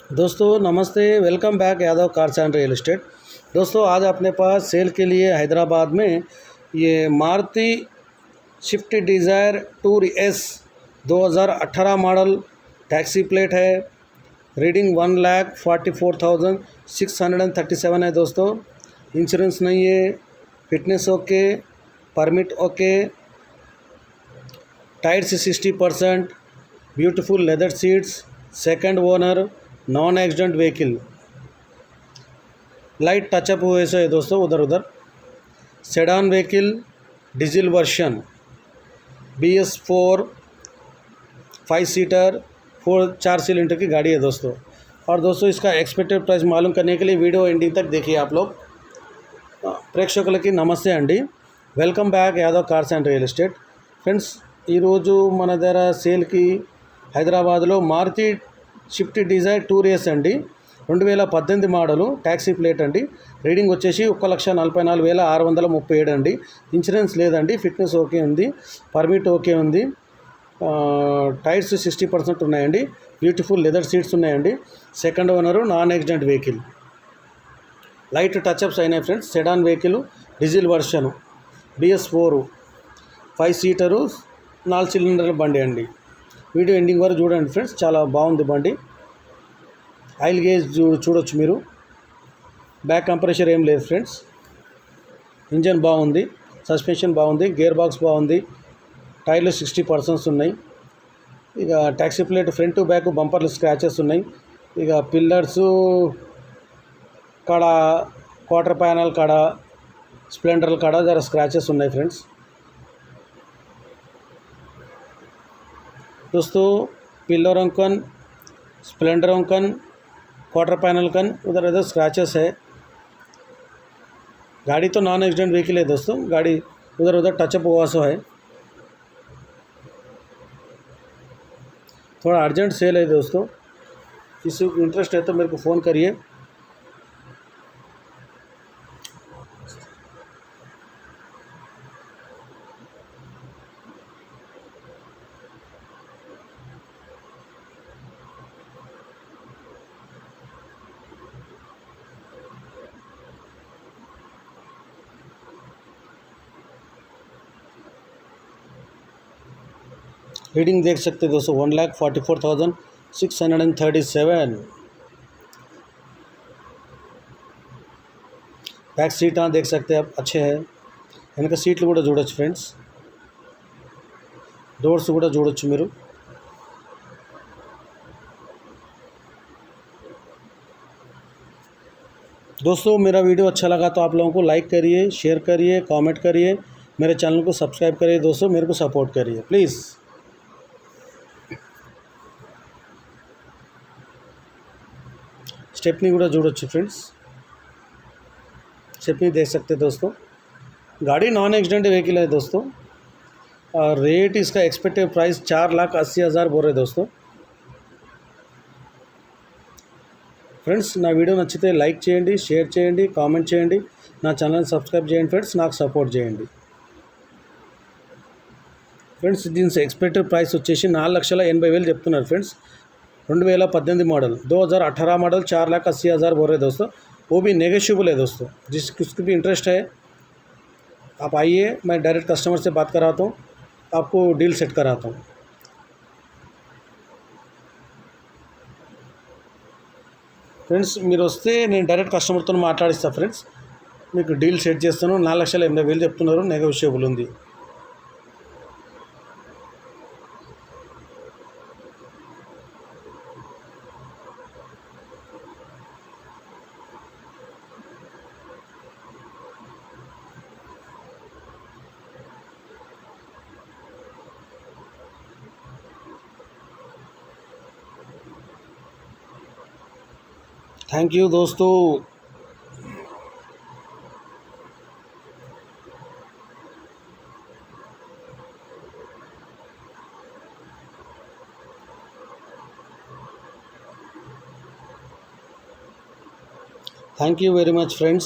दोस्तों नमस्ते, welcome back Yadav cars and real estate. दोस्तों आज अपने पास सेल के लिए हैदराबाद में ये Maruti Swift Dzire tour S 2018 model taxi plate है। रीडिंग 1,44,637 है दोस्तों। इंश्योरेंस नहीं है, fitness okay, permit okay, tyres 60%, beautiful leather seats, second owner, non accident vehicle, light touch-up हुए से है दोस्तों उधर उधर। Sedan vehicle, diesel version, BS4 5 seater 4 cylinder की गाड़ी है दोस्तों। और दोस्तों इसका एक्सपेक्टेड प्राइस मालूम करने के लिए वीडियो एंडिंग तक देखिए आप लोग। ప్రేక్షకులకి నమస్తే అండి, welcome back Yadav cars and real estate. Friends, ఈరోజు మన దగ్గర సేల్కి హైదరాబాద్లో Maruti Swift Dzire tour S అండి, 2018 మోడలు, ట్యాక్సీ ప్లేట్ అండి. రీడింగ్ వచ్చేసి 1,44,637 అండి. ఇన్సూరెన్స్ లేదండి, ఫిట్నెస్ ఓకే ఉంది, పర్మిట్ ఓకే ఉంది, టైర్స్ 60% ఉన్నాయండి, బ్యూటిఫుల్ లెదర్ సీట్స్ ఉన్నాయండి, second owner, non accident vehicle, light touch ups అయినాయి friends. Sedan vehicle, diesel version, BS4 5 seater 4 సిలిండర్ల బండి అండి. వీడియో ఎండింగ్ వరకు చూడండి ఫ్రెండ్స్, చాలా బాగుంది బండి. ఆయిల్ గేజ్ చూడొచ్చు మీరు. బ్యాక్ కంప్రెషర్ ఏం లేదు ఫ్రెండ్స్. ఇంజన్ బాగుంది, సస్పెన్షన్ బాగుంది, గేర్ బాక్స్ బాగుంది, టైర్లు 60% ఉన్నాయి. ఇక ట్యాక్సీ ప్లేట్ ఫ్రంట్ బ్యాక్ బంపర్లు స్క్రాచెస్ ఉన్నాయి. ఇక పిల్లర్సు కాడ, క్వార్టర్ ప్యానల్ కాడ, స్ప్లెండర్ల కాడ జర స్క్రాచెస్ ఉన్నాయి ఫ్రెండ్స్. दोस्तों पिलर अंकन, स्प्लेंडर अंकन, क्वार्टर पैनल कन उधर इधर स्क्रैचेस है. गाड़ी तो नॉन एक्सीडेंट व्हीकल है दोस्तों. गाड़ी उधर उधर टचअप हुआ सो है. थोड़ा अर्जेंट सेल है दोस्तों, किसी को इंटरेस्ट है तो मेरे को फ़ोन करिए. रीडिंग देख सकते हैं दोस्तों, 1,44,637. बैक सीट देख सकते हैं आप, अच्छे हैं. వెనక సీట్లు కూడా చూడొచ్చు ఫ్రెండ్స్, डोर्स కూడా చూడొచ్చు మీరు. दोस्तों मेरा वीडियो अच्छा लगा तो आप लोगों को लाइक करिए, शेयर करिए, कमेंट करिए, मेरे चैनल को सब्सक्राइब करिए दोस्तों, मेरे को सपोर्ट करिए प्लीज़. स्टेपनी కూడా చూడొచ్చు ఫ్రెండ్స్, स्टेपनी देख सकते हैं दोस्तों. गाड़ी नॉन एक्सीडेंट व्हीकल है दोस्तों. और रेट इसका एक्सपेक्टेड प्राइस 4,80,000 बोल रहे दोस्तों. ఫ్రెండ్స్ నా వీడియో నచ్చితే లైక్ చేయండి, షేర్ చేయండి, కామెంట్ చేయండి, నా ఛానల్ని సబ్స్క్రైబ్ చేయండి ఫ్రెండ్స్, నాకు సపోర్ట్ చేయండి ఫ్రెండ్స్. దీని ఎక్స్పెక్టెడ్ ప్రైస్ వచ్చేసి 4,80,000 చెప్తున్నారు ఫ్రెండ్స్. 2018 मॉडल, 2018 मॉडल, 4,80,000 बोल रहे दोस्तों. वो भी नेगोशिएबल है दोस्तों. जिसको भी इंटरेस्ट है आप आइए, मैं डायरेक्ट कस्टमर से बात कराता हूँ, आपको डील सेट कराता हूँ. ఫ్రెండ్స్ మీరు వస్తే నేను డైరెక్ట్ కస్టమర్తో మాట్లాడిస్తాను ఫ్రెండ్స్, మీకు డీల్ సెట్ చేస్తాను. 4,80,000 చెప్తున్నారు, నెగోషియబుల్ ఉంది. थैंक यू दोस्तों. Thank you very much friends.